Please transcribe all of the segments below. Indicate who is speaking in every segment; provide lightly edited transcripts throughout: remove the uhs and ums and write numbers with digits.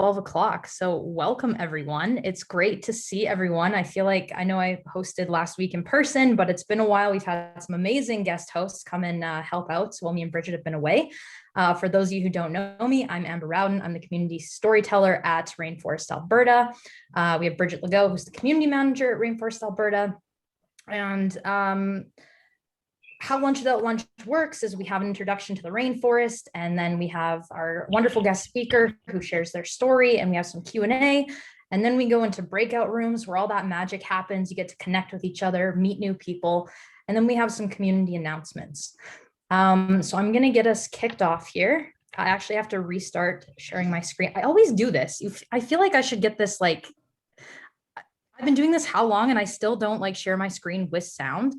Speaker 1: 12 o'clock. So welcome everyone. It's great to see everyone. I feel like I know I hosted last week in person, but it's been a while. We've had some amazing guest hosts come and help out while me and Bridget have been away. For those of you who don't know me, I'm Amber Rowden. I'm the community storyteller at Rainforest, Alberta. We have Bridget Legault, who's the community manager at Rainforest, Alberta. And how Lunch Without Lunch works is we have an introduction to the rainforest, and then we have our wonderful guest speaker who shares their story, and we have some Q&A, and then we go into breakout rooms where all that magic happens. You get to connect with each other, meet new people, and then we have some community announcements. So I'm going to get us kicked off here. I actually have to restart sharing my screen. I always do this. I feel like I should get this, like, I've been doing this how long and I still don't like share my screen with sound.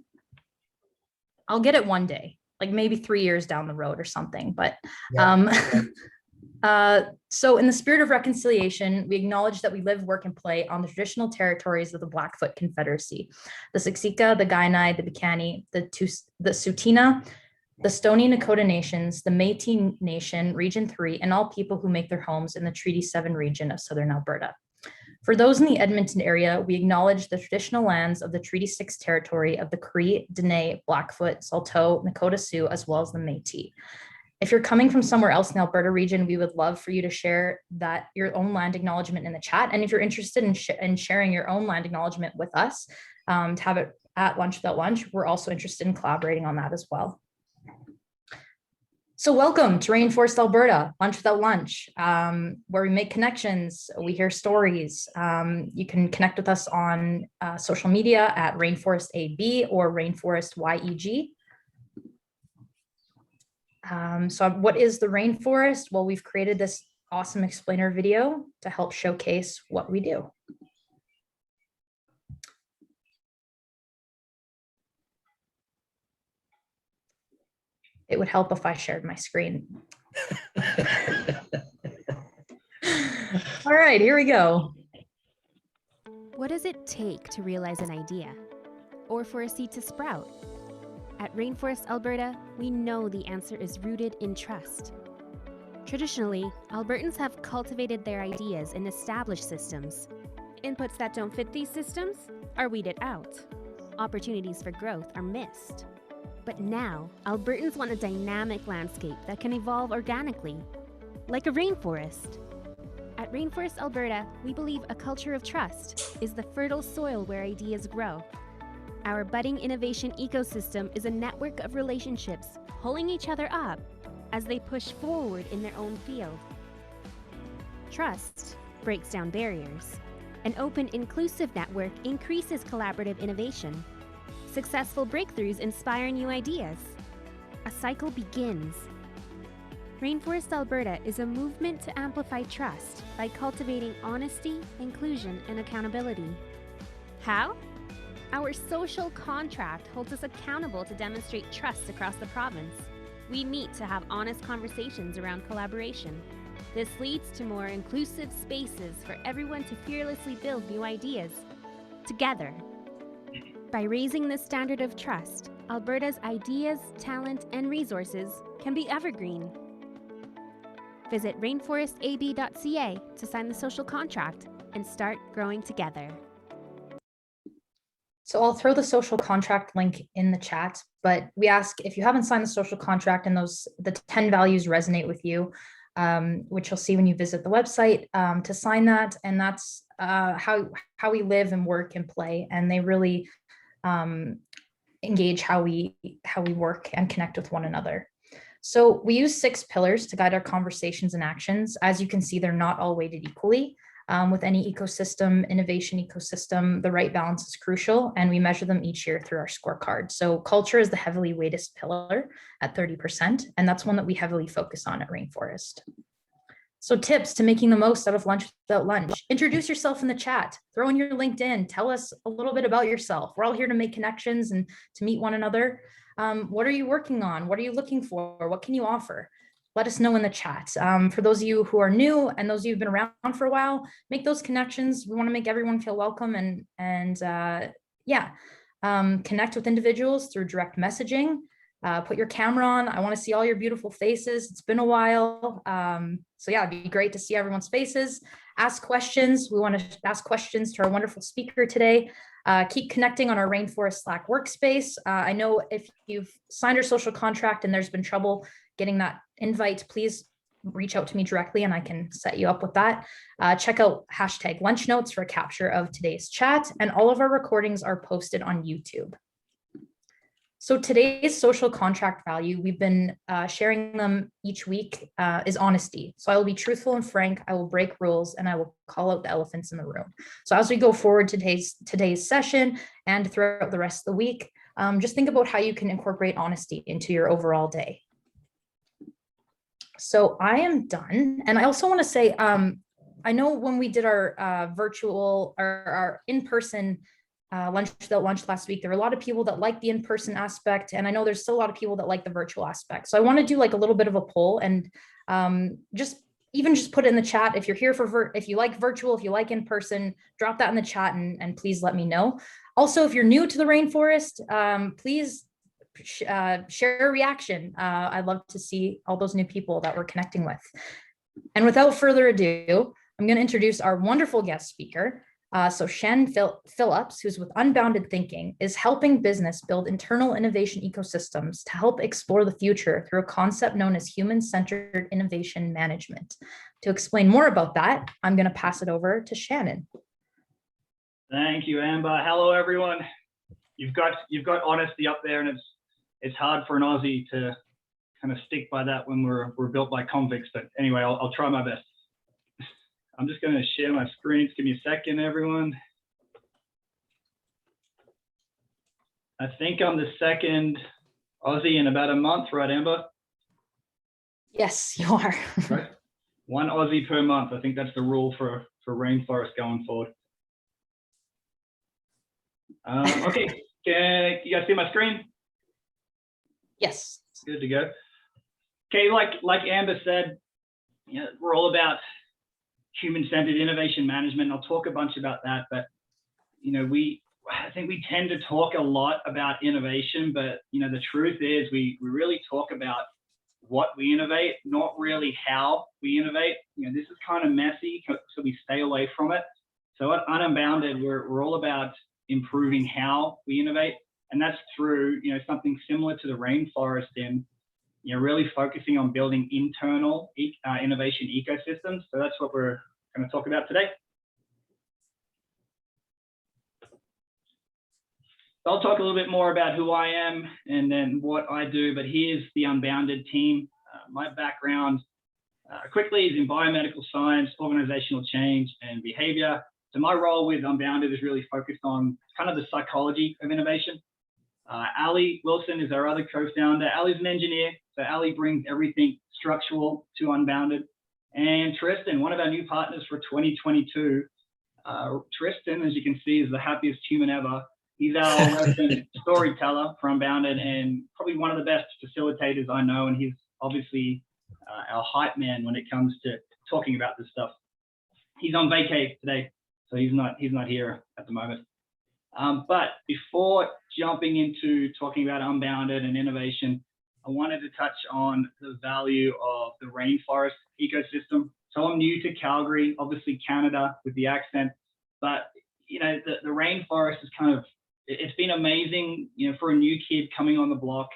Speaker 1: I'll get it one day, like maybe 3 years down the road or something. But so in the spirit of reconciliation, we acknowledge that we live, work, and play on the traditional territories of the Blackfoot Confederacy, the Siksika, the Kainai, the Piikani, the Tsuut'ina, the Stoney Nakoda Nations, the Métis Nation, Region 3, and all people who make their homes in the Treaty 7 region of Southern Alberta. For those in the Edmonton area, we acknowledge the traditional lands of the Treaty 6 territory of the Cree, Dene, Blackfoot, Saulteaux, Nakota Sioux, as well as the Métis. If you're coming from somewhere else in the Alberta region, we would love for you to share your own land acknowledgement in the chat. And if you're interested in sharing your own land acknowledgement with us, to have it at Lunch Without Lunch, we're also interested in collaborating on that as well. So welcome to Rainforest, Alberta, Lunch Without Lunch, where we make connections, we hear stories. You can connect with us on social media at Rainforest AB or Rainforest YEG. So what is the rainforest? Well, we've created this awesome explainer video to help showcase what we do. It would help if I shared my screen. All right, here we go.
Speaker 2: What does it take to realize an idea or for a seed to sprout? At Rainforest, Alberta, we know the answer is rooted in trust. Traditionally, Albertans have cultivated their ideas in established systems. Inputs that don't fit these systems are weeded out. Opportunities for growth are missed. But now, Albertans want a dynamic landscape that can evolve organically, like a rainforest. At Rainforest, Alberta, we believe a culture of trust is the fertile soil where ideas grow. Our budding innovation ecosystem is a network of relationships pulling each other up as they push forward in their own field. Trust breaks down barriers. An open, inclusive network increases collaborative innovation. Successful breakthroughs inspire new ideas. A cycle begins. Rainforest Alberta is a movement to amplify trust by cultivating honesty, inclusion, and accountability. How? Our social contract holds us accountable to demonstrate trust across the province. We meet to have honest conversations around collaboration. This leads to more inclusive spaces for everyone to fearlessly build new ideas together. By raising the standard of trust, Alberta's ideas, talent, and resources can be evergreen. Visit rainforestab.ca to sign the social contract and start growing together.
Speaker 1: So I'll throw the social contract link in the chat, but we ask if you haven't signed the social contract and the 10 values resonate with you, which you'll see when you visit the website, to sign that. And that's how we live and work and play. And they really engage how we work and connect with one another. So we use 6 pillars to guide our conversations and actions. As you can see, they're not all weighted equally. With any ecosystem, innovation ecosystem, the right balance is crucial, and we measure them each year through our scorecard. So culture is the heavily weighted pillar at 30%, and that's one that we heavily focus on at Rainforest. So tips to making the most out of Lunch Without Lunch. Introduce yourself in the chat, throw in your LinkedIn, tell us a little bit about yourself. We're all here to make connections and to meet one another. What are you working on? What are you looking for? What can you offer? Let us know in the chat. For those of you who are new and those of you who've been around for a while, make those connections. We want to make everyone feel welcome and connect with individuals through direct messaging. Put your camera on. I want to see all your beautiful faces. It's been a while. So yeah, it'd be great to see everyone's faces. Ask questions. We want to ask questions to our wonderful speaker today. Keep connecting on our Rainforest Slack workspace. I know if you've signed your social contract and there's been trouble getting that invite, please reach out to me directly and I can set you up with that. Check out #lunch notes for a capture of today's chat, and all of our recordings are posted on YouTube. So today's social contract value, we've been sharing them each week, is honesty. So I will be truthful and frank, I will break rules, and I will call out the elephants in the room. So as we go forward today's session and throughout the rest of the week, just think about how you can incorporate honesty into your overall day. So I am done. And I also want to say, I know when we did our virtual or our in-person lunch without lunch last week, there were a lot of people that like the in-person aspect, and I know there's still a lot of people that like the virtual aspect. So I want to do like a little bit of a poll and just put it in the chat. If you're here if you like virtual, if you like in-person, drop that in the chat and please let me know. Also, if you're new to the Rainforest, please share a reaction. I'd love to see all those new people that we're connecting with. And without further ado, I'm going to introduce our wonderful guest speaker. So Shannon Phillips, who's with Unbounded Thinking, is helping business build internal innovation ecosystems to help explore the future through a concept known as human-centered innovation management. To explain more about that, I'm going to pass it over to Shannon.
Speaker 3: Thank you, Amber. Hello, everyone. You've got honesty up there, and it's hard for an Aussie to kind of stick by that when we're built by convicts. But anyway, I'll try my best. I'm just going to share my screen. Just give me a second, everyone. I think I'm the second Aussie in about a month, right, Amber?
Speaker 1: Yes, you are.
Speaker 3: Right. 1 Aussie per month. I think that's the rule for Rainforest going forward. Okay, you guys see my screen?
Speaker 1: Yes.
Speaker 3: Good to go. Okay, like Amber said, we're all about human-centered innovation management. I'll talk a bunch about that, but I think we tend to talk a lot about innovation, but the truth is we really talk about what we innovate, not really how we innovate. This is kind of messy, so we stay away from it. So at Unbounded, we're all about improving how we innovate, and that's through something similar to the Rainforest in really focusing on building internal innovation ecosystems. So that's what we're going to talk about today. So I'll talk a little bit more about who I am and then what I do, but here's the Unbounded team. My background quickly is in biomedical science, organizational change, and behavior. So my role with Unbounded is really focused on kind of the psychology of innovation. Ali Wilson is our other co-founder. Ali's an engineer, so Ali brings everything structural to Unbounded. And Tristan, one of our new partners for 2022. Tristan, as you can see, is the happiest human ever. He's our resident storyteller for Unbounded and probably one of the best facilitators I know. And he's obviously our hype man when it comes to talking about this stuff. He's on vacay today, so he's not here at the moment. But before jumping into talking about Unbounded and innovation, I wanted to touch on the value of the rainforest ecosystem. So I'm new to Calgary, obviously Canada with the accent, but the rainforest is it's been amazing, for a new kid coming on the block,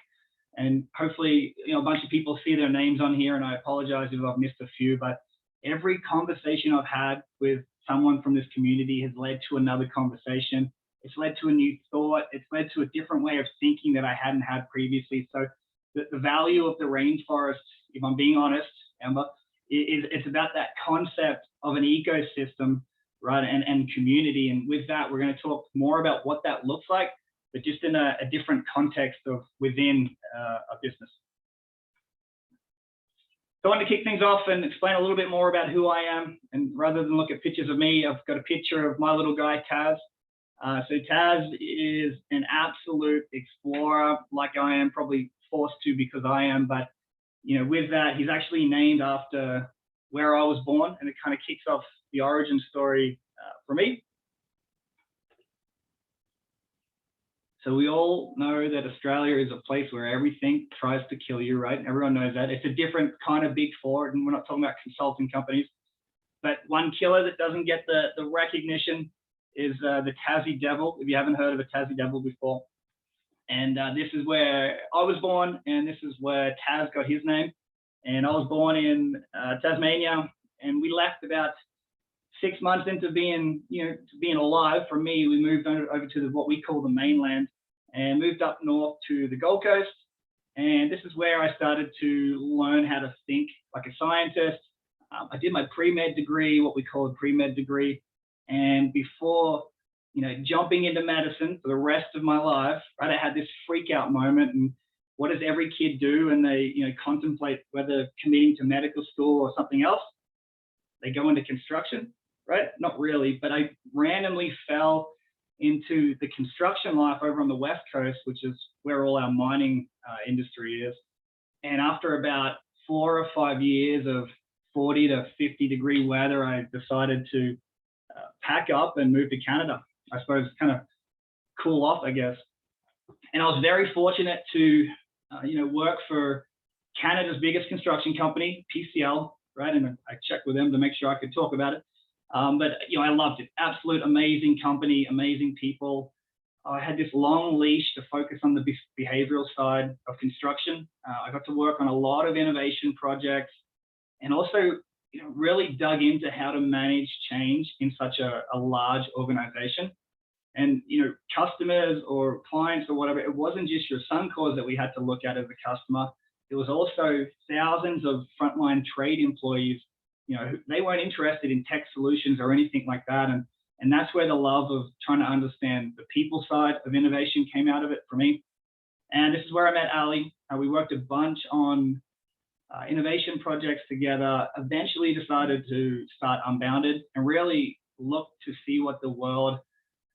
Speaker 3: and hopefully, a bunch of people see their names on here, and I apologize if I've missed a few, but every conversation I've had with someone from this community has led to another conversation. It's led to a new thought. It's led to a different way of thinking that I hadn't had previously. So the value of the rainforest, if I'm being honest, Amber, it's about that concept of an ecosystem, right, and community. And with that, we're going to talk more about what that looks like, but just in a different context of within a business. So I want to kick things off and explain a little bit more about who I am. And rather than look at pictures of me, I've got a picture of my little guy, Taz. So Taz is an absolute explorer, like I am, probably forced to because I am. But with that, he's actually named after where I was born, and it kind of kicks off the origin story for me. So we all know that Australia is a place where everything tries to kill you, right? Everyone knows that. It's a different kind of big four, and we're not talking about consulting companies. But one killer that doesn't get the recognition is the Tassie Devil, if you haven't heard of the Tassie Devil before. And this is where I was born, and this is where Taz got his name. And I was born in Tasmania, and we left about 6 months into being alive. For me, we moved over to what we call the mainland, and moved up north to the Gold Coast. And this is where I started to learn how to think like a scientist. I did my pre-med degree, what we call a pre-med degree. And before, jumping into medicine for the rest of my life, right, I had this freak out moment. And what does every kid do when they, contemplate whether committing to medical school or something else? They go into construction, right? Not really, but I randomly fell into the construction life over on the West Coast, which is where all our mining industry is. And after about 4 or 5 years of 40 to 50 degree weather, I decided to pack up and move to Canada. I suppose kind of cool off, I guess. And I was very fortunate to, work for Canada's biggest construction company, PCL, right? And I checked with them to make sure I could talk about it. But I loved it. Absolute amazing company, amazing people. I had this long leash to focus on the behavioral side of construction. I got to work on a lot of innovation projects, and also really dug into how to manage change in such a large organization. And customers or clients or whatever, it wasn't just your Suncors that we had to look at as a customer. It was also thousands of frontline trade employees. They weren't interested in tech solutions or anything like that. And that's where the love of trying to understand the people side of innovation came out of it for me. And this is where I met Ali. We worked a bunch on innovation projects together, eventually decided to start Unbounded and really look to see what the world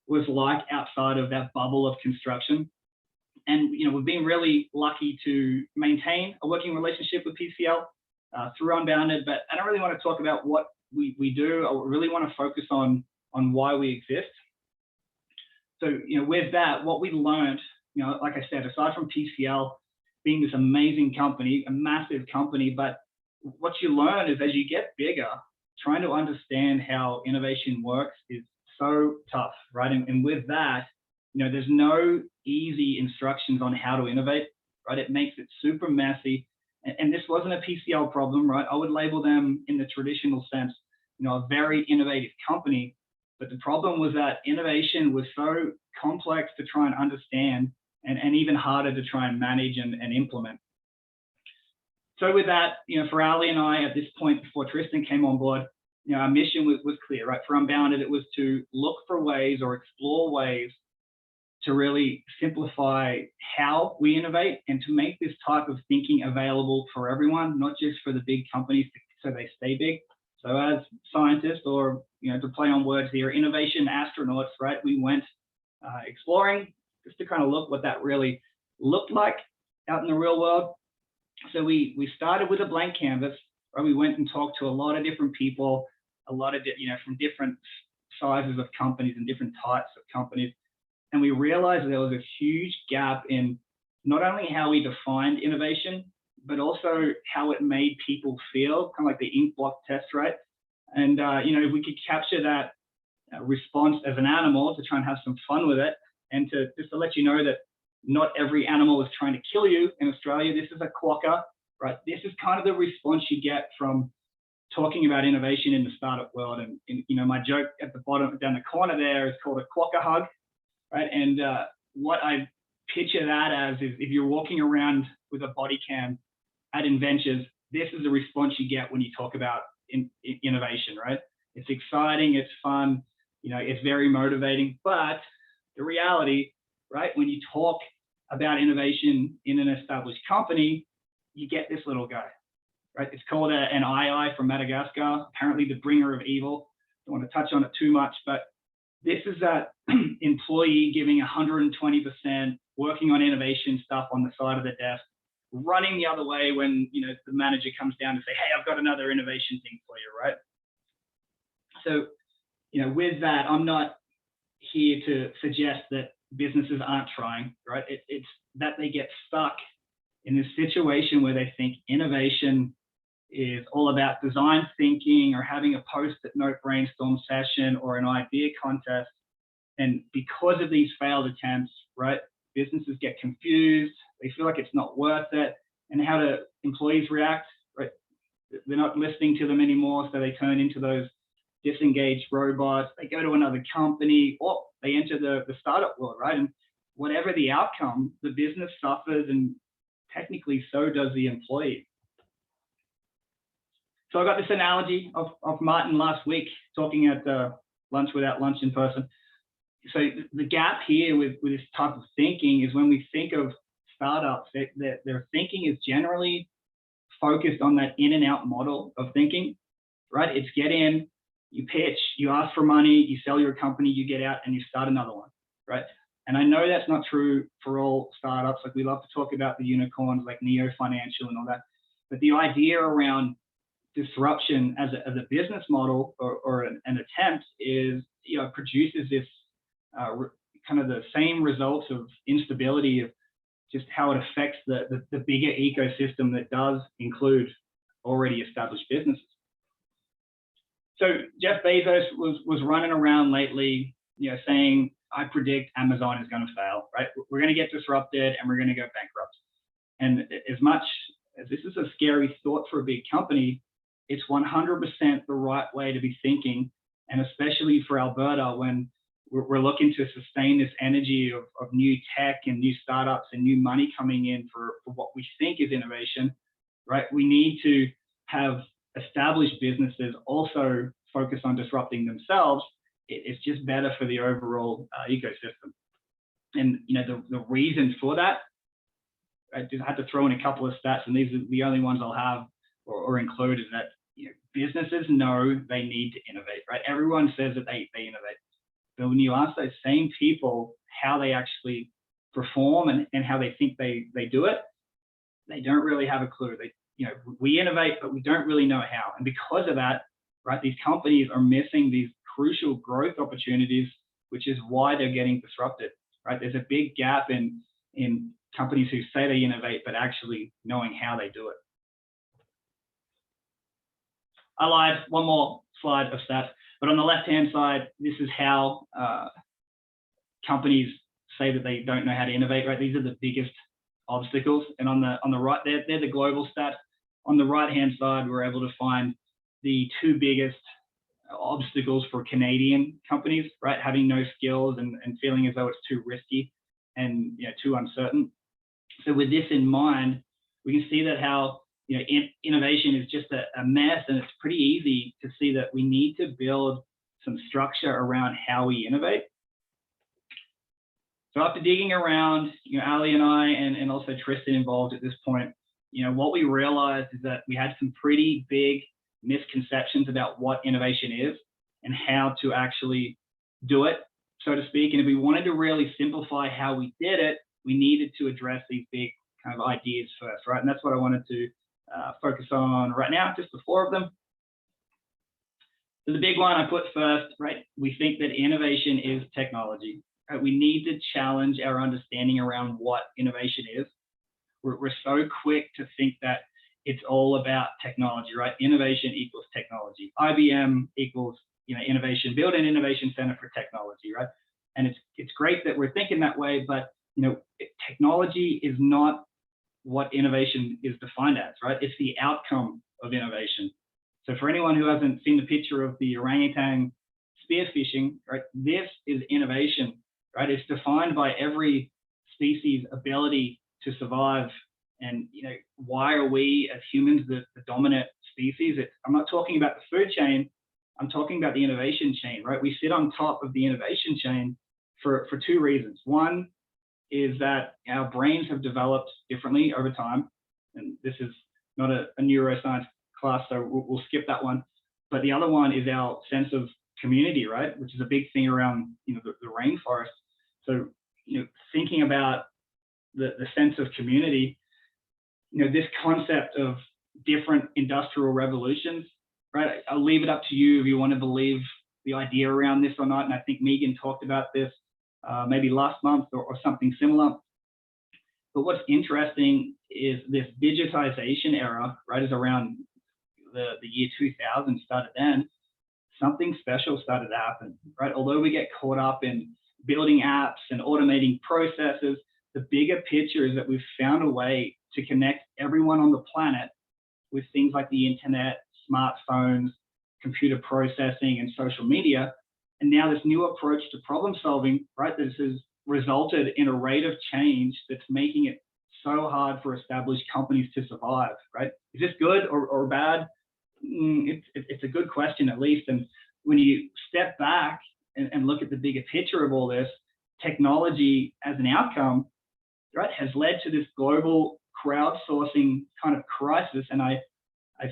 Speaker 3: was like outside of that bubble of construction. And we've been really lucky to maintain a working relationship with PCL through Unbounded, but I don't really want to talk about what we do. I really want to focus on why we exist. So, with that, what we learned, like I said, aside from PCL being this amazing company, a massive company, but what you learn is as you get bigger, trying to understand how innovation works is so tough, right? And with that, there's no easy instructions on how to innovate, right? It makes it super messy. And this wasn't a PCL problem, right? I would label them in the traditional sense, a very innovative company. But the problem was that innovation was so complex to try and understand and even harder to try and manage and implement. So with that, for Ali and I at this point before Tristan came on board, our mission was clear, right? For Unbounded, it was to look for ways or explore ways to really simplify how we innovate and to make this type of thinking available for everyone, not just for the big companies so they stay big. So as scientists, or to play on words here, innovation astronauts, right? We went exploring just to kind of look what that really looked like out in the real world. So we started with a blank canvas, right? We went and talked to a lot of different people, a lot of from different sizes of companies and different types of companies. And we realized there was a huge gap in not only how we defined innovation, but also how it made people feel, kind of like the ink block test, right? And, if we could capture that response as an animal to try and have some fun with it, and just to let you know that not every animal is trying to kill you in Australia. This is a quokka, right? This is kind of the response you get from talking about innovation in the startup world. And my joke at the bottom, down the corner there, is called a quokka hug, right? And what I picture that as is if you're walking around with a body cam at Inventures, this is the response you get when you talk about innovation, right? It's exciting, it's fun, it's very motivating. But the reality, right, when you talk about innovation in an established company, you get this little guy, right? It's called an II from Madagascar, apparently the bringer of evil. Don't want to touch on it too much, but this is that employee giving 120%, working on innovation stuff on the side of the desk, running the other way when the manager comes down to say, hey, I've got another innovation thing for you, right? So, with that, I'm not here to suggest that businesses aren't trying, right? It's that they get stuck in this situation where they think innovation is all about design thinking or having a post-it note brainstorm session or an idea contest. And because of these failed attempts, right, businesses get confused, they feel like it's not worth it. And how do employees react, right? They're not listening to them anymore, so they turn into those disengaged robots. They go to another company, or they enter the startup world, right? And whatever the outcome, the business suffers, and technically so does the employee. So I got this analogy of Martin last week talking at Lunch Without Lunch in person. So the gap here with this type of thinking is when we think of startups, their thinking is generally focused on that in and out model of thinking, right? It's get in, you pitch, you ask for money, you sell your company, you get out and you start another one, right? And I know that's not true for all startups. Like we love to talk about the unicorns like Neo Financial and all that. But the idea around disruption as a business model or an attempt is, produces this kind of the same results of instability of just how it affects the bigger ecosystem that does include already established businesses. So Jeff Bezos was running around lately, saying, I predict Amazon is going to fail, right? We're going to get disrupted and we're going to go bankrupt. And as much as this is a scary thought for a big company, it's 100% the right way to be thinking. And especially for Alberta, when we're looking to sustain this energy of new tech and new startups and new money coming in for what we think is innovation, right? We need to have established businesses also focus on disrupting themselves. It's just better for the overall ecosystem. And the reason for that, I just had to throw in a couple of stats, and these are the only ones I'll have or include, is that businesses know they need to innovate, right? Everyone says that they innovate. But when you ask those same people how they actually perform and how they think they do it, they don't really have a clue. We innovate, but we don't really know how. And because of that, right, these companies are missing these crucial growth opportunities, which is why they're getting disrupted, right? There's a big gap in companies who say they innovate, but actually knowing how they do it. I lied, one more slide of stats, but on the left-hand side, this is how companies say that they don't know how to innovate, right? These are the biggest obstacles. And on the right, they're the global stats. On the right-hand side, we're able to find the two biggest obstacles for Canadian companies, right? Having no skills and feeling as though it's too risky and too uncertain. So with this in mind, we can see that how innovation is just a mess, and it's pretty easy to see that we need to build some structure around how we innovate. So after digging around, Ali and I, and also Tristan involved at this point, what we realized is that we had some pretty big misconceptions about what innovation is and how to actually do it, so to speak. And if we wanted to really simplify how we did it, we needed to address these big kind of ideas first, right? And that's what I wanted to focus on right now, just the four of them. So the big one I put first, right? We think that innovation is technology. Right? We need to challenge our understanding around what innovation is. We're so quick to think that it's all about technology, right? Innovation equals technology. IBM equals innovation. Build an innovation center for technology, right? And it's great that we're thinking that way, but technology is not what innovation is defined as, right? It's the outcome of innovation. So for anyone who hasn't seen the picture of the orangutan spearfishing, right? This is innovation, right? It's defined by every species' ability to survive. And why are we as humans the dominant species? I'm not talking about the food chain. I'm talking about the innovation chain, right? We sit on top of the innovation chain for two reasons. One is that our brains have developed differently over time. And this is not a neuroscience class, so we'll skip that one. But the other one is our sense of community, right? Which is a big thing around the rainforest. So thinking about the sense of community, this concept of different industrial revolutions, right? I'll leave it up to you if you want to believe the idea around this or not. And I think Megan talked about this maybe last month or something similar. But what's interesting is this digitization era, right, is around the year 2000 started then. Something special started to happen, right? Although we get caught up in building apps and automating processes, the bigger picture is that we've found a way to connect everyone on the planet with things like the internet, smartphones, computer processing, and social media. And now this new approach to problem solving, right, this has resulted in a rate of change that's making it so hard for established companies to survive, right? Is this good or bad? It's a good question, at least. And when you step back and look at the bigger picture of all this, technology as an outcome, right, has led to this global crowdsourcing kind of crisis. And I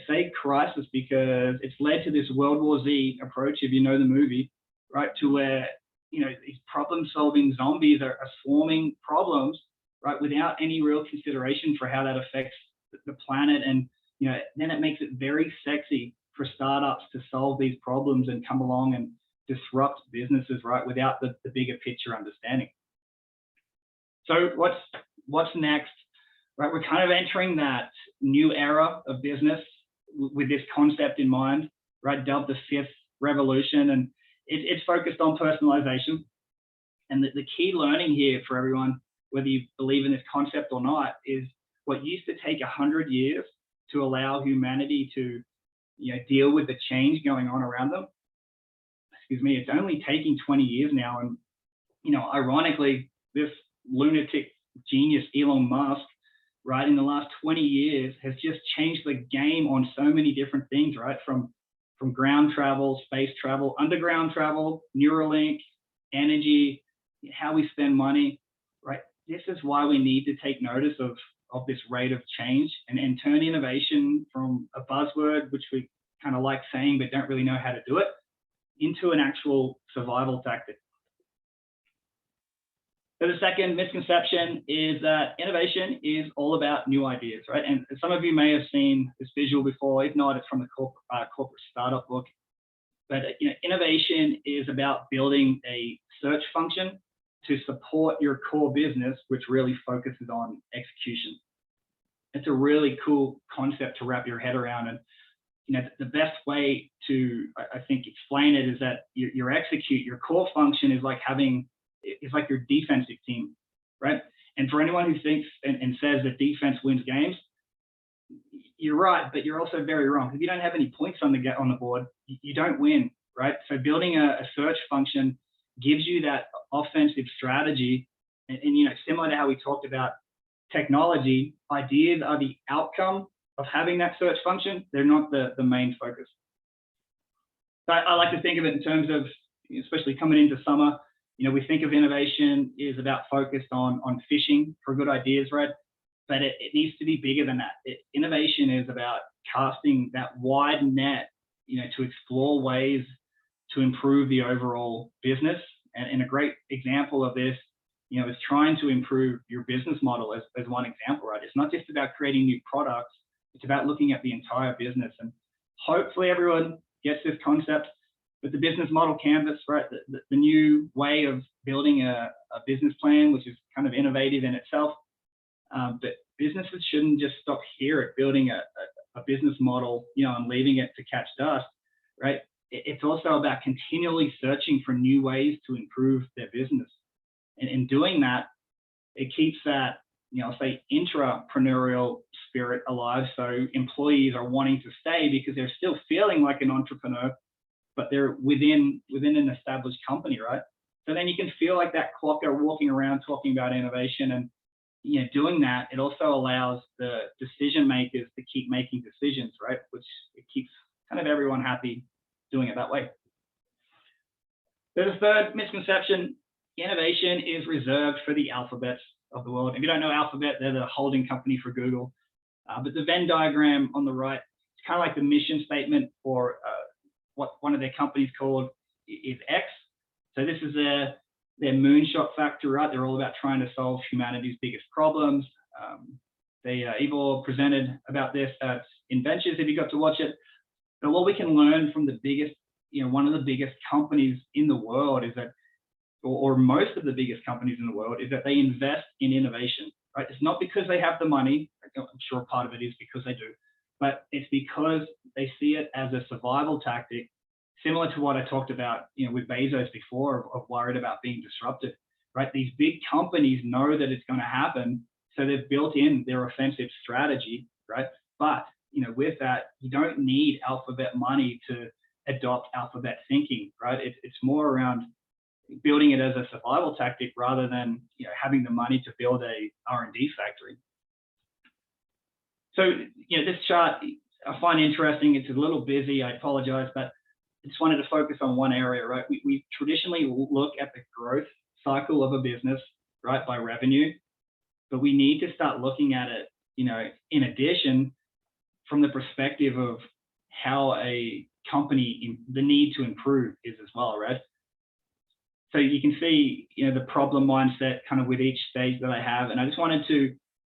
Speaker 3: say crisis because it's led to this World War Z approach, if you know the movie, right, to where, you know, these problem-solving zombies are swarming problems, right, without any real consideration for how that affects the planet. And, you know, then it makes it very sexy for startups to solve these problems and come along and disrupt businesses, right, without the bigger picture understanding. So what's next, right? We're kind of entering that new era of business with this concept in mind, right, dubbed the fifth revolution. And it's focused on personalization. And the key learning here for everyone, whether you believe in this concept or not, is what used to take 100 years to allow humanity to, you know, deal with the change going on around them. Excuse me, it's only taking 20 years now. And, you know, ironically, this lunatic genius, Elon Musk, right, in the last 20 years has just changed the game on so many different things, right? From ground travel, space travel, underground travel, Neuralink, energy, how we spend money, right? This is why we need to take notice of this rate of change and turn innovation from a buzzword, which we kind of like saying but don't really know how to do it, into an actual survival tactic. So the second misconception is that innovation is all about new ideas, right? And some of you may have seen this visual before. If not, it's from the corporate startup book. But you know, innovation is about building a search function to support your core business, which really focuses on execution. It's a really cool concept to wrap your head around. And you know, the best way to, I think, explain it is that your core function is like your defensive team, right? And for anyone who thinks and says that defense wins games, you're right, but you're also very wrong. If you don't have any points on the board, you don't win, right? So building a search function gives you that offensive strategy. And you know, similar to how we talked about technology, ideas are the outcome of having that search function. They're not the main focus. So I like to think of it in terms of, especially coming into summer, you know, we think of innovation is about focused on fishing for good ideas, right? But it needs to be bigger than that. Innovation is about casting that wide net, you know, to explore ways to improve the overall business. And a great example of this, you know, is trying to improve your business model as one example, right? It's not just about creating new products. It's about looking at the entire business. And hopefully everyone gets this concept. But the business model canvas, right, the new way of building a business plan, which is kind of innovative in itself. But businesses shouldn't just stop here at building a business model, you know, and leaving it to catch dust, right? It's also about continually searching for new ways to improve their business. And in doing that, it keeps that, you know, say intrapreneurial spirit alive. So employees are wanting to stay because they're still feeling like an entrepreneur, but they're within an established company, right? So then you can feel like that clocker walking around talking about innovation. And you know, doing that, it also allows the decision makers to keep making decisions, right? Which it keeps kind of everyone happy doing it that way. There's a third misconception: innovation is reserved for the alphabets of the world. If you don't know Alphabet, they're the holding company for Google. But the Venn diagram on the right, it's kind of like the mission statement for what one of their companies called is X. So this is their moonshot factor, right? They're all about trying to solve humanity's biggest problems. Ivor presented about this at Inventures, if you got to watch it. But what we can learn from the biggest, you know, one of the biggest companies in the world is that or most of the biggest companies in the world, is that they invest in innovation, right? It's not because they have the money. I'm sure part of it is because they do, but it's because they see it as a survival tactic, similar to what I talked about, with Bezos before, of worried about being disrupted, right? These big companies know that it's going to happen, so they've built in their offensive strategy, right? But with that, you don't need alphabet money to adopt alphabet thinking, right? It's more around building it as a survival tactic rather than having the money to build a R&D factory. So this chart I find interesting. It's a little busy, I apologize, but I just wanted to focus on one area, right? We traditionally look at the growth cycle of a business, right, by revenue, but we need to start looking at it, in addition, from the perspective of how a company, the need to improve is as well, right? So you can see, the problem mindset kind of with each stage that I have. And I just wanted to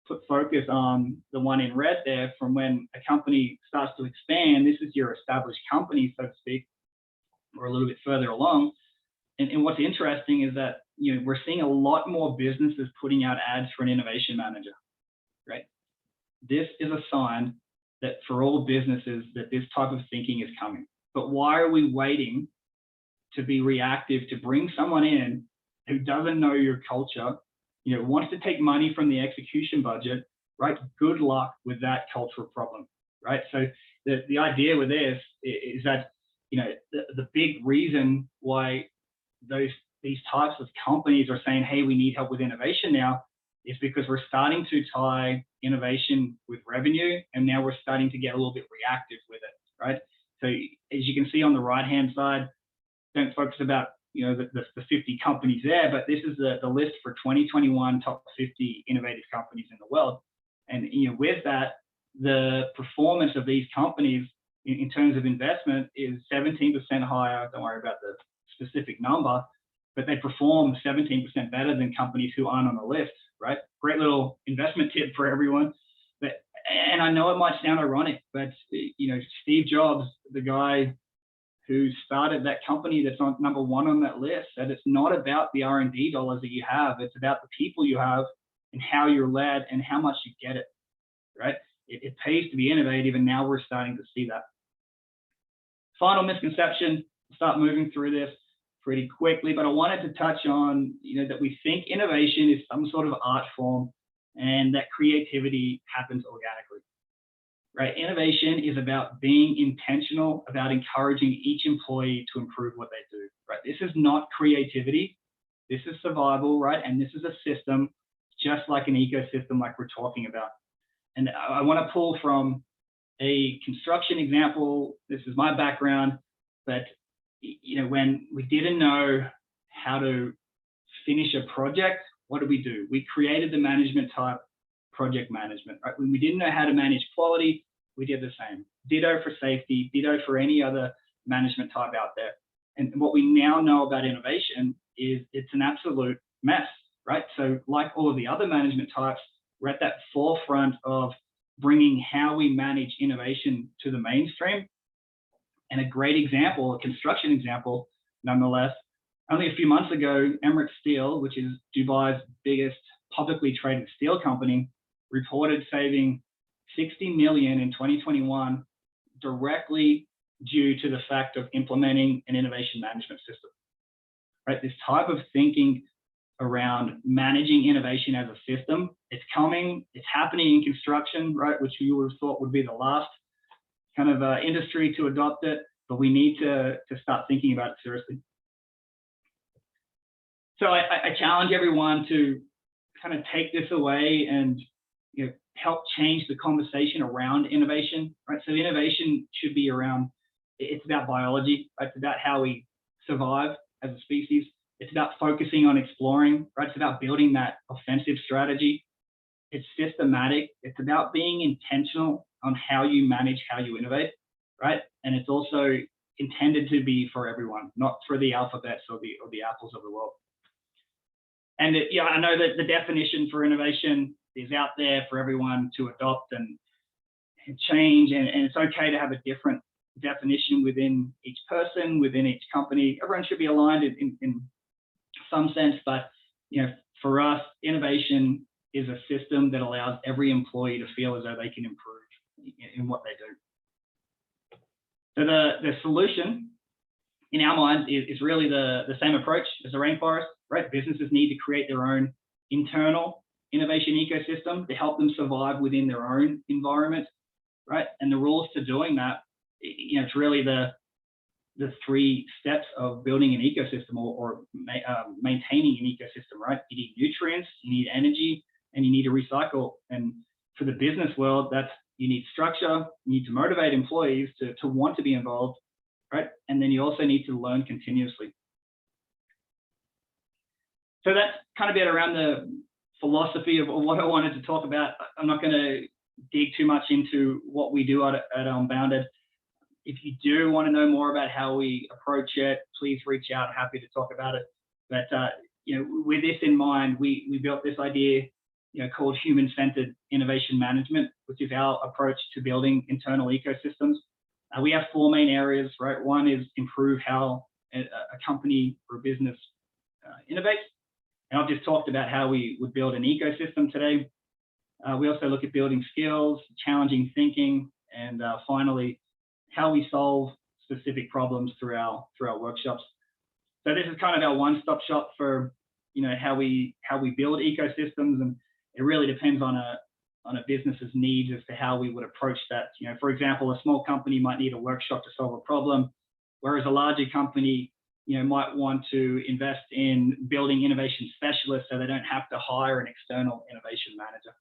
Speaker 3: put focus on the one in red there, from when a company starts to expand. This is your established company, so to speak, or a little bit further along. And what's interesting is that, we're seeing a lot more businesses putting out ads for an innovation manager, right? This is a sign that for all businesses that this type of thinking is coming. But why are we waiting to be reactive to bring someone in who doesn't know your culture, wants to take money from the execution budget, right? Good luck with that cultural problem, right? So the idea with this is that, the big reason why these types of companies are saying, hey, we need help with innovation now, is because we're starting to tie innovation with revenue, and now we're starting to get a little bit reactive with it, right? So as you can see on the right-hand side, don't focus about the 50 companies there, but this is the list for 2021 top 50 innovative companies in the world. And with that, the performance of these companies in terms of investment is 17% higher. Don't worry about the specific number, but they perform 17% better than companies who aren't on the list, right? Great little investment tip for everyone. And I know it might sound ironic, but Steve Jobs, the guy who started that company that's on number one on that list, said it's not about the R&D dollars that you have, it's about the people you have and how you're led and how much you get it, right? It pays to be innovative, and now we're starting to see that. Final misconception, start moving through this pretty quickly, but I wanted to touch on, that we think innovation is some sort of art form and that creativity happens organically, right? Innovation is about being intentional, about encouraging each employee to improve what they do, right? This is not creativity. This is survival, right? And this is a system, just like an ecosystem like we're talking about. And I want to pull from a construction example. This is my background, but when we didn't know how to finish a project, what did we do? We created the management type, project management, right? When we didn't know how to manage quality, we did the same. Ditto for safety, ditto for any other management type out there. And what we now know about innovation is it's an absolute mess, right? So like all of the other management types, we're at that forefront of bringing how we manage innovation to the mainstream. And a great example, a construction example, nonetheless, only a few months ago, Emirates Steel, which is Dubai's biggest publicly traded steel company, reported saving 60 million in 2021 directly due to the fact of implementing an innovation management system, right? This type of thinking around managing innovation as a system, it's coming, it's happening in construction, right? Which you would have thought would be the last kind of industry to adopt it, but we need to start thinking about it seriously. So I challenge everyone to kind of take this away and help change the conversation around innovation, right? So innovation should be around, it's about biology, right? It's about how we survive as a species. It's about focusing on exploring, right? It's about building that offensive strategy. It's systematic. It's about being intentional on how you manage, how you innovate, right? And it's also intended to be for everyone, not for the alphabets or the apples of the world. And I know that the definition for innovation is out there for everyone to adopt and change, and it's okay to have a different definition within each person, within each company. Everyone should be aligned in some sense, but for us, innovation is a system that allows every employee to feel as though they can improve in what they do. So the solution in our minds is really the same approach as the rainforest, right? Businesses need to create their own internal innovation ecosystem to help them survive within their own environment, right? And the rules to doing that, it's really the 3 steps of building an ecosystem or maintaining an ecosystem, right? You need nutrients, you need energy, and you need to recycle. And for the business world, you need structure, you need to motivate employees to want to be involved, right? And then you also need to learn continuously. So that's kind of it around the philosophy of what I wanted to talk about. I'm not going to dig too much into what we do at Unbounded. If you do want to know more about how we approach it, please reach out. Happy to talk about it. But with this in mind, we built this idea, called human-centered innovation management, which is our approach to building internal ecosystems. We have 4 main areas, right? One is improve how a company or a business innovates. And I've just talked about how we would build an ecosystem today. We also look at building skills, challenging thinking, and finally, how we solve specific problems through our workshops. So this is kind of our one-stop shop for how we build ecosystems, and it really depends on a business's needs as to how we would approach that. For example, a small company might need a workshop to solve a problem, whereas a larger company might want to invest in building innovation specialists so they don't have to hire an external innovation manager.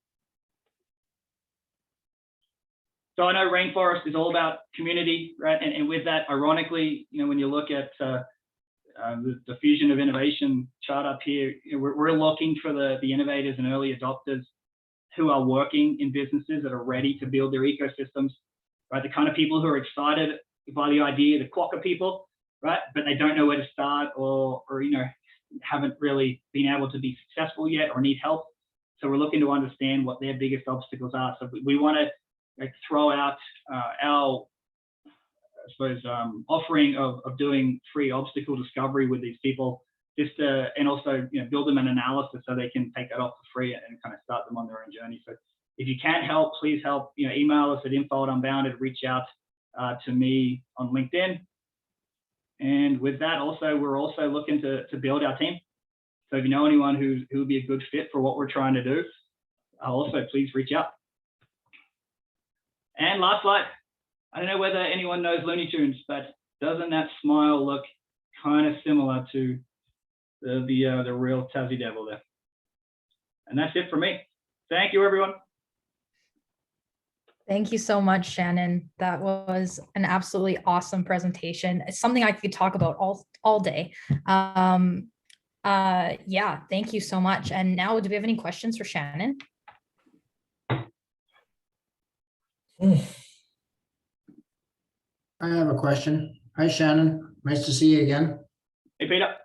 Speaker 3: So I know Rainforest is all about community, right? And with that, ironically, when you look at the Fusion of Innovation chart up here, we're looking for the innovators and early adopters who are working in businesses that are ready to build their ecosystems, right? The kind of people who are excited by the idea, the quokka people, right? But they don't know where to start or haven't really been able to be successful yet or need help. So we're looking to understand what their biggest obstacles are. So we want to throw out our, I suppose, offering of doing free obstacle discovery with these people, just to, and also build them an analysis so they can take that off for free and kind of start them on their own journey. So if you can help, please help. Email us at info@unbounded, reach out to me on LinkedIn. And with that, also we're also looking to build our team. So if you know anyone who would be a good fit for what we're trying to do, also please reach out. And last slide. I don't know whether anyone knows Looney Tunes, but doesn't that smile look kind of similar to the real Tassie Devil there? And that's it for me. Thank you, everyone.
Speaker 1: Thank you so much, Shannon. That was an absolutely awesome presentation. It's something I could talk about all day. Yeah, thank you so much. And now, do we have any questions for Shannon?
Speaker 4: I have a question. Hi, Shannon. Nice to see you again.
Speaker 3: Hey, Peter.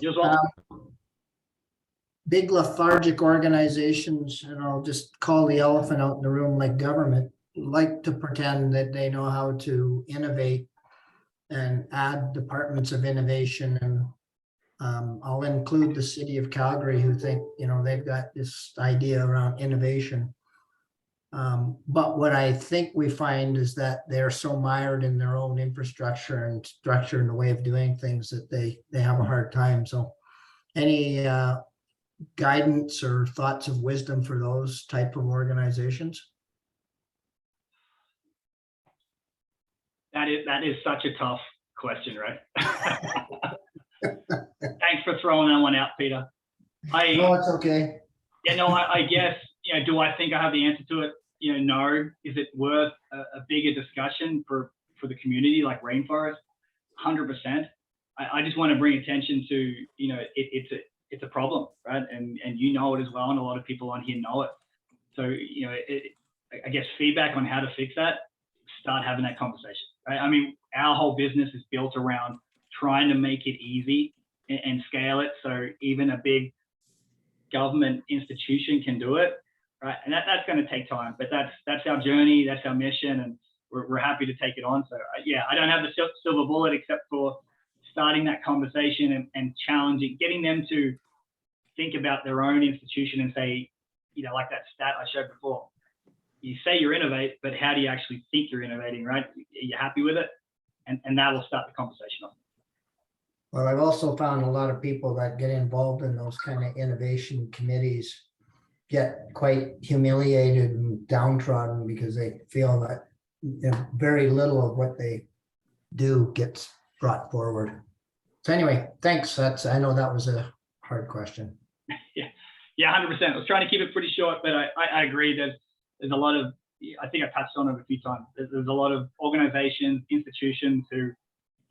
Speaker 3: You as well.
Speaker 4: Big lethargic organizations, and I'll just call the elephant out in the room, like government, like to pretend that they know how to innovate and add departments of innovation. And I'll include the city of Calgary, who think, they've got this idea around innovation. But what I think we find is that they're so mired in their own infrastructure and structure and the way of doing things that they have a hard time. So any guidance or thoughts of wisdom for those type of organizations?
Speaker 3: That is such a tough question, right? Thanks for throwing that one out, Peter.
Speaker 4: No, it's okay.
Speaker 3: Yeah, no, I guess, do I think I have the answer to it? No. Is it worth a bigger discussion for the community like Rainforest? 100%. I just want to bring attention to, it's a problem, right? And you know it as well, and a lot of people on here know it. So, I guess feedback on how to fix that, start having that conversation, right? I mean, our whole business is built around trying to make it easy and scale it so even a big government institution can do it, right? And that's going to take time, but that's our journey, that's our mission, and we're happy to take it on. So yeah, I don't have the silver bullet except for starting that conversation and challenging, getting them to think about their own institution and say, like that stat I showed before, you say you innovate, but how do you actually think you're innovating, right? Are you happy with it? And that will start the conversation off.
Speaker 4: Well, I've also found a lot of people that get involved in those kind of innovation committees get quite humiliated and downtrodden because they feel that very little of what they do gets brought forward. So anyway, thanks. I know that was a hard question.
Speaker 3: Yeah, 100%. I was trying to keep it pretty short, but I agree. There's a lot of, I think I touched on it a few times. There's a lot of organizations, institutions who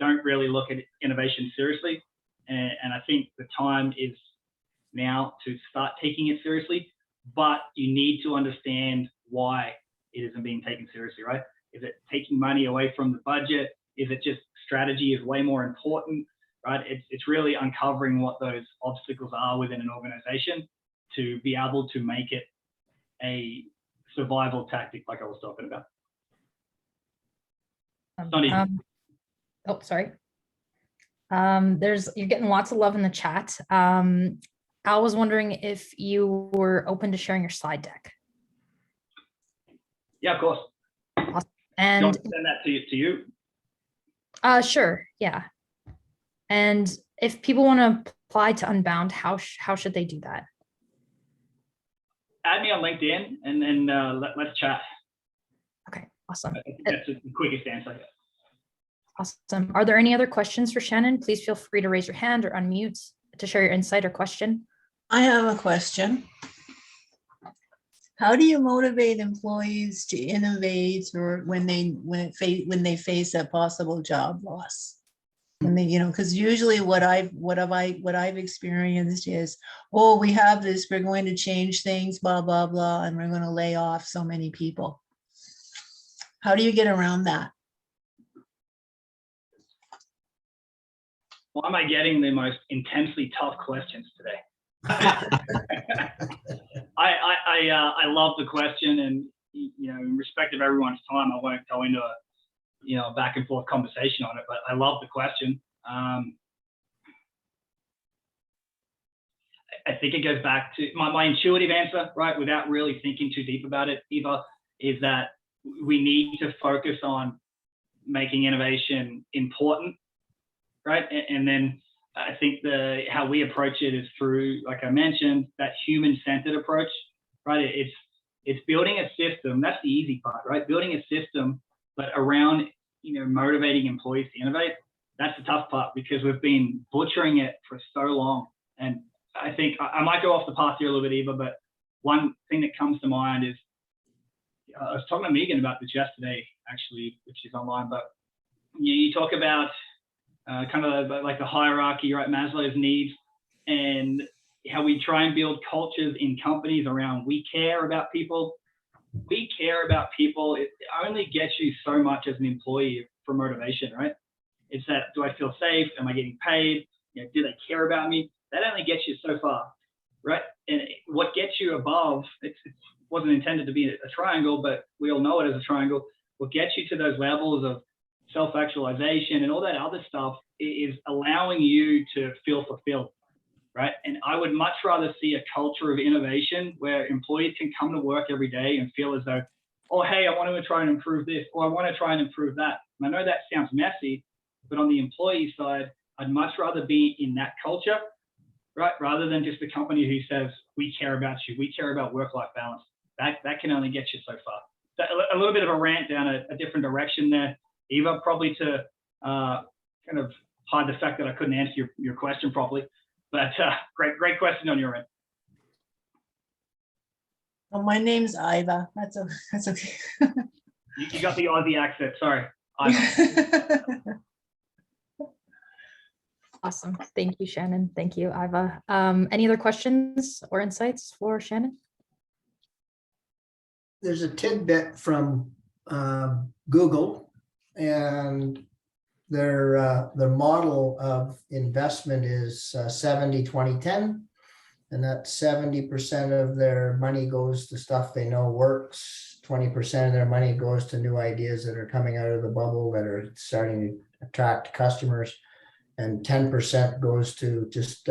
Speaker 3: don't really look at innovation seriously. And I think the time is now to start taking it seriously, but you need to understand why it isn't being taken seriously, right? Is it taking money away from the budget? Is it just strategy is way more important, right? It's really uncovering what those obstacles are within an organization to be able to make it a survival tactic like I was talking about.
Speaker 1: Oh, sorry. You're getting lots of love in the chat. Al was wondering if you were open to sharing your slide deck.
Speaker 3: Yeah, of course.
Speaker 1: Awesome. And
Speaker 3: send that to you.
Speaker 1: Sure. Yeah. And if people want to apply to Unbound, how should they do that?
Speaker 3: Add me on LinkedIn and then let's chat.
Speaker 1: Okay. Awesome.
Speaker 3: I think that's the quickest answer.
Speaker 1: Awesome. Are there any other questions for Shannon? Please feel free to raise your hand or unmute to share your insight or question.
Speaker 5: I have a question. How do you motivate employees to innovate, or when they face a possible job loss? When they, because usually what I've experienced is, oh, we have this, we're going to change things, blah blah blah, and we're going to lay off so many people. How do you get around that?
Speaker 3: Why am I getting the most intensely tough questions today? I love the question, and in respect of everyone's time, I won't go into a back and forth conversation on it, but I love the question. I think it goes back to my intuitive answer, right? Without really thinking too deep about it, Eva, is that we need to focus on making innovation important, right? And then I think how we approach it is through, like I mentioned, that human-centered approach, right? It's building a system. That's the easy part, right? Building a system, but around motivating employees to innovate. That's the tough part because we've been butchering it for so long. And I think I might go off the path here a little bit, Eva, but one thing that comes to mind is I was talking to Megan about this yesterday, actually, which is online, but you talk about kind of like the hierarchy, right? Maslow's needs, and how we try and build cultures in companies around we care about people. We care about people. It only gets you so much as an employee for motivation, right? It's that, do I feel safe? Am I getting paid? Do they care about me? That only gets you so far, right? And what gets you above, it wasn't intended to be a triangle, but we all know it as a triangle. What gets you to those levels of self-actualization and all that other stuff is allowing you to feel fulfilled, right? And I would much rather see a culture of innovation where employees can come to work every day and feel as though, oh, hey, I want to try and improve this, or I want to try and improve that. And I know that sounds messy, but on the employee side, I'd much rather be in that culture, right? Rather than just a company who says, we care about you, we care about work-life balance. That can only get you so far. So a little bit of a rant down a different direction there, Eva, probably to kind of hide the fact that I couldn't answer your question properly. But great question on your end.
Speaker 5: Well, my name's Iva. That's okay.
Speaker 3: You got the Aussie accent. Sorry, Iva.
Speaker 1: Awesome. Thank you, Shannon. Thank you, Iva. Any other questions or insights for Shannon?
Speaker 4: There's a tidbit from Google, and their model of investment is 70-20-10, and that 70% of their money goes to stuff they know works, 20% of their money goes to new ideas that are coming out of the bubble that are starting to attract customers, and 10% goes to just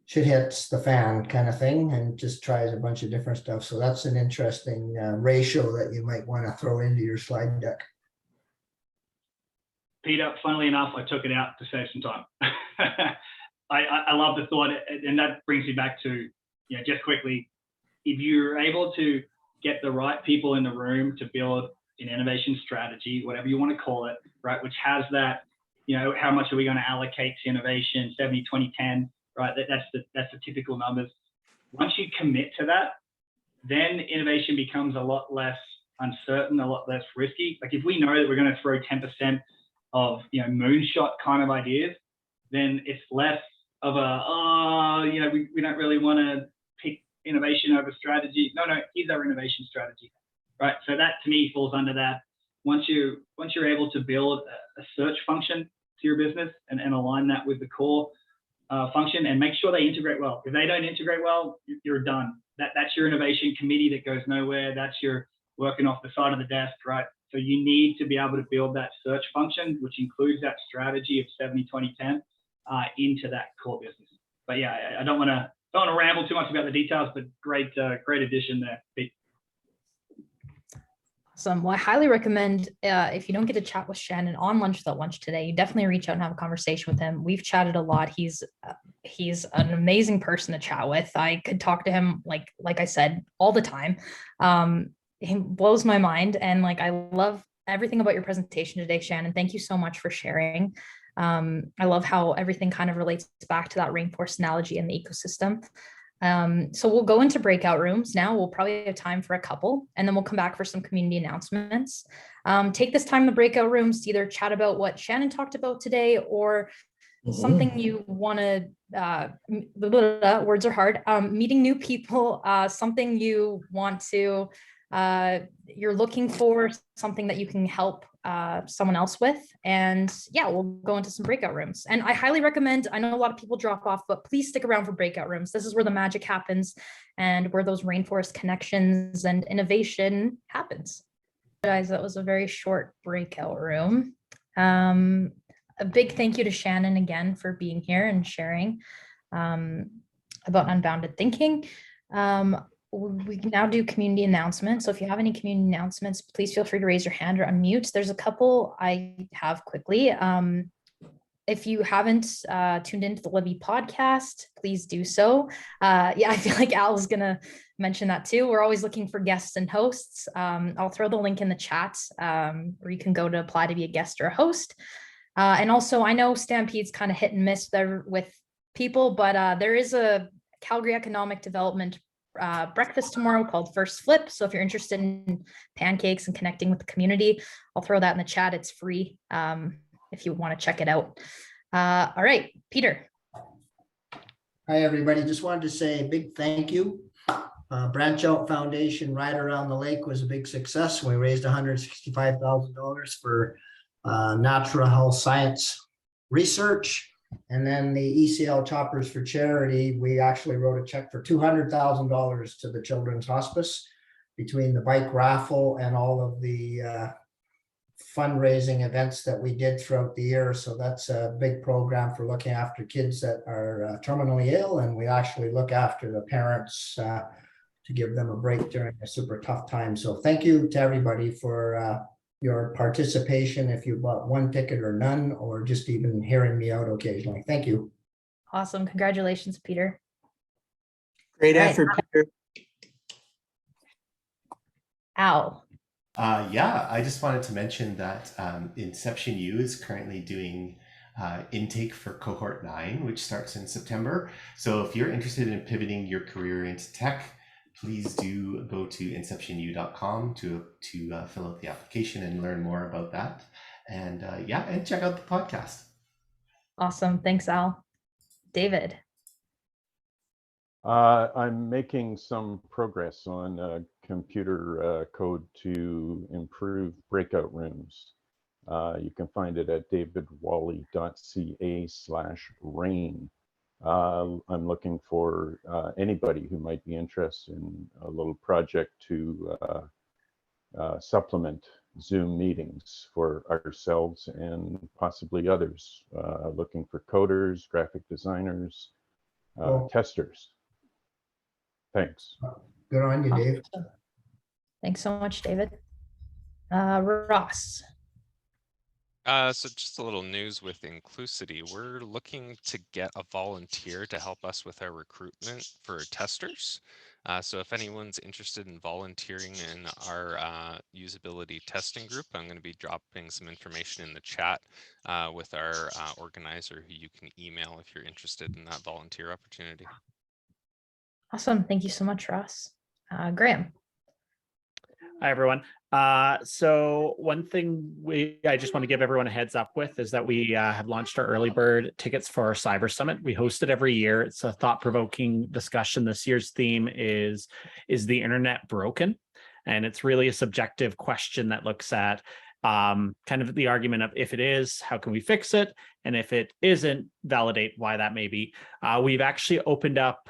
Speaker 4: shit hits the fan kind of thing, and just tries a bunch of different stuff. So that's an interesting ratio that you might want to throw into your slide deck.
Speaker 3: Peter, funnily enough, I took it out to save some time. I love the thought, and that brings me back to, just quickly, if you're able to get the right people in the room to build an innovation strategy, whatever you want to call it, right, which has that, how much are we going to allocate to innovation, 70, 20, 10, right? That's the typical numbers. Once you commit to that, then innovation becomes a lot less uncertain, a lot less risky. Like if we know that we're going to throw 10% of, moonshot kind of ideas, then it's less of we don't really want to pick innovation over strategy. No, here's our innovation strategy, right? So that to me falls under that. Once you're able to build a search function to your business and align that with the core function and make sure they integrate well. If they don't integrate well, you're done. That's your innovation committee that goes nowhere. That's your working off the side of the desk, right? So you need to be able to build that search function, which includes that strategy of 70, 20, 10 into that core business. But yeah, I don't want to ramble too much about the details, but great addition there, Pete.
Speaker 1: Awesome. Well, I highly recommend if you don't get to chat with Shannon on Lunch Without Lunch today, you definitely reach out and have a conversation with him. We've chatted a lot. He's an amazing person to chat with. I could talk to him like I said all the time. He blows my mind, and I love everything about your presentation today, Shannon. Thank you so much for sharing. I love how everything kind of relates back to that rainforest analogy and the ecosystem. So we'll go into breakout rooms now. We'll probably have time for a couple, and then we'll come back for some community announcements. Take this time in the breakout rooms to either chat about what Shannon talked about today, or something you want to, words are hard, meeting new people, something you want to, you're looking for, something that you can help someone else with. And yeah, we'll go into some breakout rooms. And I highly recommend, I know a lot of people drop off, but please stick around for breakout rooms. This is where the magic happens and where those rainforest connections and innovation happens. Guys, that was a very short breakout room. A big thank you to Shannon again for being here and sharing about Unbounded Thinking. We can now do community announcements. So if you have any community announcements, please feel free to raise your hand or unmute. There's a couple I have quickly. If you haven't tuned into the Libby podcast, please do so. Yeah, I feel like Al's gonna mention that too. We're always looking for guests and hosts. I'll throw the link in the chat where you can go to apply to be a guest or a host. And also, I know Stampede's kind of hit and miss there with people, but there is a Calgary Economic Development breakfast tomorrow called First Flip. So if you're interested in pancakes and connecting with the community, I'll throw that in the chat. It's free if you want to check it out. All right, Peter.
Speaker 4: Hi, everybody. Just wanted to say a big thank you. Branch Out Foundation Ride Around the Lake was a big success. We raised $165,000 for natural health science research. And then the ECL Choppers for Charity, we actually wrote a check for $200,000 to the Children's Hospice between the bike raffle and all of the fundraising events that we did throughout the year. So that's a big program for looking after kids that are terminally ill. And we actually look after the parents to give them a break during a super tough time. So thank you to everybody for your participation, if you bought one ticket or none, or just even hearing me out occasionally. Thank you.
Speaker 1: Awesome. Congratulations, Peter.
Speaker 6: Great effort, Peter.
Speaker 1: Al.
Speaker 7: Yeah, I just wanted to mention that Inception U is currently doing intake for cohort 9, which starts in September. So if you're interested in pivoting your career into tech, please do go to inceptionu.com to fill out the application and learn more about that. And and check out the podcast.
Speaker 1: Awesome. Thanks, Al. David.
Speaker 8: I'm making some progress on computer code to improve breakout rooms. You can find it at davidwally.ca/rain. I'm looking for anybody who might be interested in a little project to supplement Zoom meetings for ourselves and possibly others, looking for coders, graphic designers,
Speaker 4: Cool.
Speaker 8: testers. Thanks.
Speaker 4: Good on you, Dave.
Speaker 1: Awesome. Thanks so much, David. Ross.
Speaker 9: So just a little news with Inclusity. We're looking to get a volunteer to help us with our recruitment for testers. So if anyone's interested in volunteering in our usability testing group, I'm going to be dropping some information in the chat with our organizer who you can email if you're interested in that volunteer opportunity.
Speaker 1: Awesome. Thank you so much, Ross. Graham.
Speaker 10: Hi, everyone. So one thing I just want to give everyone a heads up with is that we have launched our early bird tickets for our Cyber Summit. We host it every year. It's a thought-provoking discussion. This year's theme is the internet broken? And it's really a subjective question that looks at kind of the argument of if it is, how can we fix it? And if it isn't, validate why that may be. We've actually opened up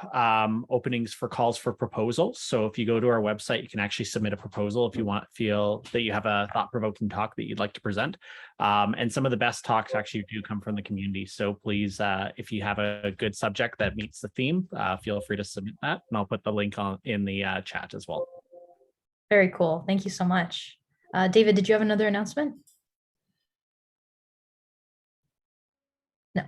Speaker 10: openings for calls for proposals. So if you go to our website, you can actually submit a proposal if you feel that you have a thought-provoking talk that you'd like to present. And some of the best talks actually do come from the community. So please, if you have a good subject that meets the theme, feel free to submit that. And I'll put the link in the chat as well.
Speaker 1: Very cool. Thank you so much. David, did you have another announcement? No,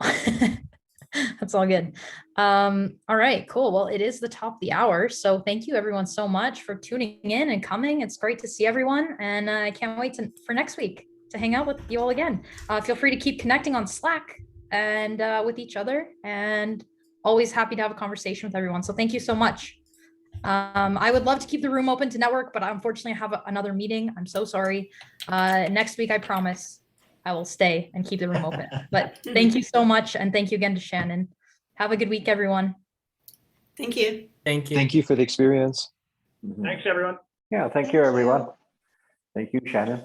Speaker 1: that's all good. All right, cool. Well, it is the top of the hour. So thank you everyone so much for tuning in and coming. It's great to see everyone. And I can't wait for next week to hang out with you all again. Feel free to keep connecting on Slack and with each other, and always happy to have a conversation with everyone. So thank you so much. I would love to keep the room open to network, but unfortunately I have another meeting. I'm so sorry. Next week, I promise I will stay and keep the room open. But thank you so much. And thank you again to Shannon. Have a good week, everyone.
Speaker 11: Thank you.
Speaker 6: Thank you.
Speaker 12: Thank you for the experience.
Speaker 3: Thanks, everyone.
Speaker 13: Yeah, thank you, everyone. Thank you, Shannon.